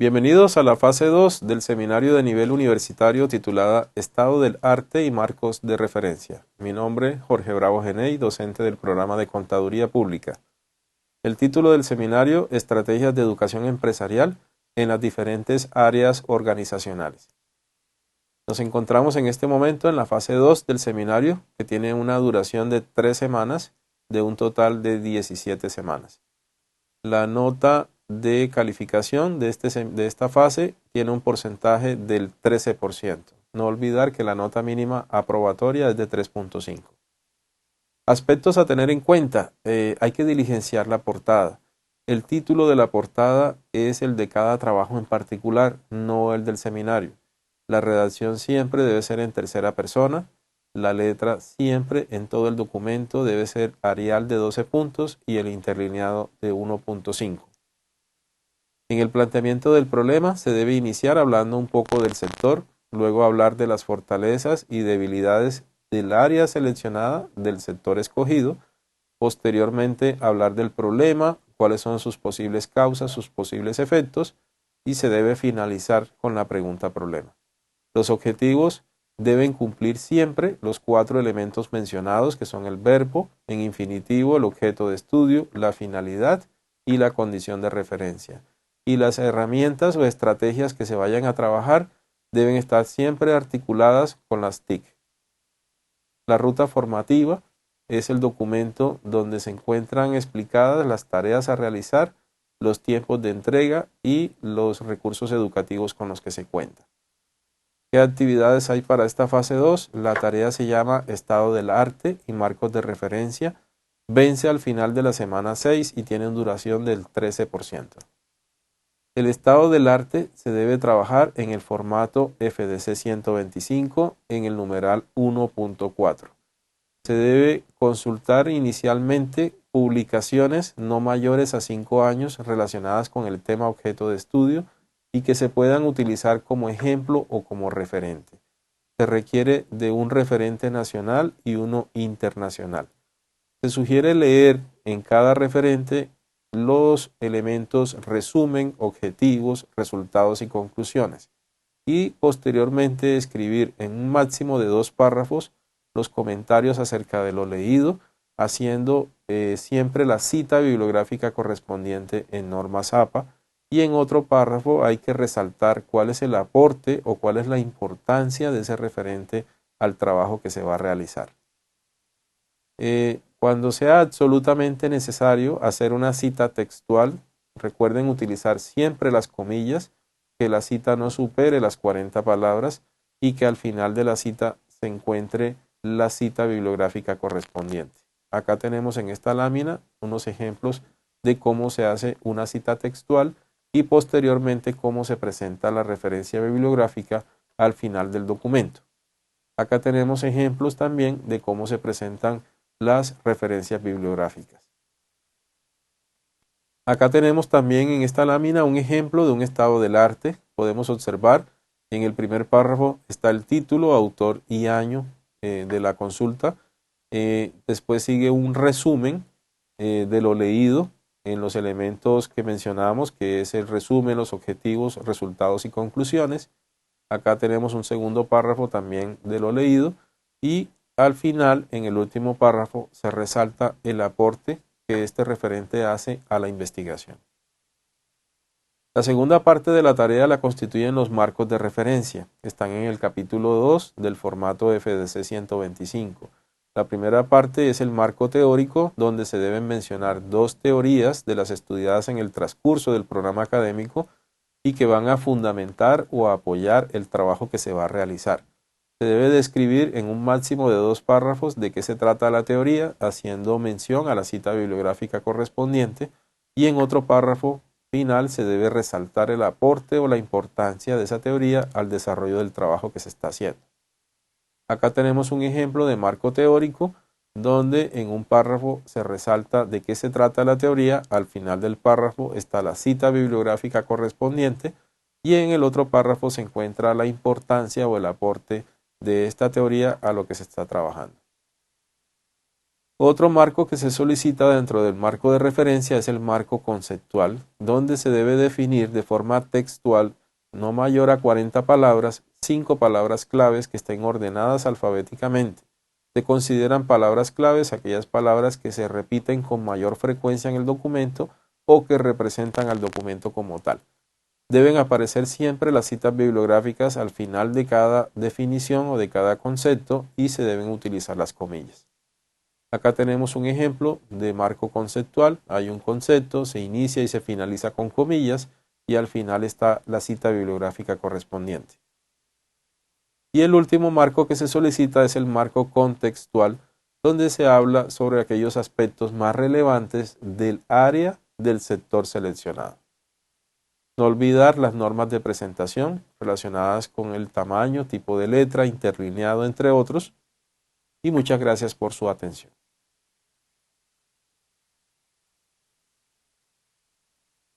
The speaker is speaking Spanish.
Bienvenidos a la fase 2 del seminario de nivel universitario titulada Estado del Arte y Marcos de Referencia. Mi nombre es Jorge Bravo Geney, docente del programa de Contaduría Pública. El título del seminario, Estrategias de Educación Empresarial en las diferentes áreas organizacionales. Nos encontramos en este momento en la fase 2 del seminario, que tiene una duración de 3 semanas, de un total de 17 semanas. La nota de calificación de esta fase tiene un porcentaje del 13%. No olvidar que la nota mínima aprobatoria es de 3.5. Aspectos a tener en cuenta. Hay que diligenciar la portada. El título de la portada es el de cada trabajo en particular, no el del seminario. La redacción siempre debe ser en tercera persona. La letra siempre en todo el documento debe ser Arial de 12 puntos y el interlineado de 1.5. En el planteamiento del problema se debe iniciar hablando un poco del sector, luego hablar de las fortalezas y debilidades del área seleccionada del sector escogido, posteriormente hablar del problema, cuáles son sus posibles causas, sus posibles efectos, y se debe finalizar con la pregunta problema. Los objetivos deben cumplir siempre los 4 elementos mencionados, que son el verbo, en infinitivo, el objeto de estudio, la finalidad y la condición de referencia. Y las herramientas o estrategias que se vayan a trabajar deben estar siempre articuladas con las TIC. La ruta formativa es el documento donde se encuentran explicadas las tareas a realizar, los tiempos de entrega y los recursos educativos con los que se cuenta. ¿Qué actividades hay para esta fase 2? La tarea se llama Estado del Arte y Marcos de Referencia. Vence al final de la semana 6 y tiene una duración del 13%. El estado del arte se debe trabajar en el formato FDC 125 en el numeral 1.4. Se debe consultar inicialmente publicaciones no mayores a 5 años relacionadas con el tema objeto de estudio y que se puedan utilizar como ejemplo o como referente. Se requiere de un referente nacional y uno internacional. Se sugiere leer en cada referente los elementos resumen, objetivos, resultados y conclusiones, y posteriormente escribir en un máximo de 2 párrafos los comentarios acerca de lo leído, haciendo siempre la cita bibliográfica correspondiente en normas APA, y en otro párrafo hay que resaltar cuál es el aporte o cuál es la importancia de ese referente al trabajo que se va a realizar. Cuando sea absolutamente necesario hacer una cita textual, recuerden utilizar siempre las comillas, que la cita no supere las 40 palabras y que al final de la cita se encuentre la cita bibliográfica correspondiente. Acá tenemos en esta lámina unos ejemplos de cómo se hace una cita textual y posteriormente cómo se presenta la referencia bibliográfica al final del documento. Acá tenemos ejemplos también de cómo se presentan las referencias bibliográficas. Acá tenemos también en esta lámina un ejemplo de un estado del arte. Podemos observar en el primer párrafo está el título, autor y año de la consulta. Después sigue un resumen de lo leído en los elementos que mencionamos, que es el resumen, los objetivos, resultados y conclusiones. Acá tenemos un segundo párrafo también de lo leído y al final, en el último párrafo, se resalta el aporte que este referente hace a la investigación. La segunda parte de la tarea la constituyen los marcos de referencia, que están en el capítulo 2 del formato FDC 125. La primera parte es el marco teórico, donde se deben mencionar 2 teorías de las estudiadas en el transcurso del programa académico y que van a fundamentar o a apoyar el trabajo que se va a realizar. Se debe describir en un máximo de 2 párrafos de qué se trata la teoría, haciendo mención a la cita bibliográfica correspondiente, y en otro párrafo final se debe resaltar el aporte o la importancia de esa teoría al desarrollo del trabajo que se está haciendo. Acá tenemos un ejemplo de marco teórico, donde en un párrafo se resalta de qué se trata la teoría, al final del párrafo está la cita bibliográfica correspondiente, y en el otro párrafo se encuentra la importancia o el aporte de esta teoría a lo que se está trabajando. Otro marco que se solicita dentro del marco de referencia es el marco conceptual, donde se debe definir de forma textual, no mayor a 40 palabras, 5 palabras claves que estén ordenadas alfabéticamente. Se consideran palabras claves aquellas palabras que se repiten con mayor frecuencia en el documento o que representan al documento como tal. Deben aparecer siempre las citas bibliográficas al final de cada definición o de cada concepto y se deben utilizar las comillas. Acá tenemos un ejemplo de marco conceptual. Hay un concepto, se inicia y se finaliza con comillas y al final está la cita bibliográfica correspondiente. Y el último marco que se solicita es el marco contextual, donde se habla sobre aquellos aspectos más relevantes del área del sector seleccionado. No olvidar las normas de presentación relacionadas con el tamaño, tipo de letra, interlineado, entre otros. Y muchas gracias por su atención.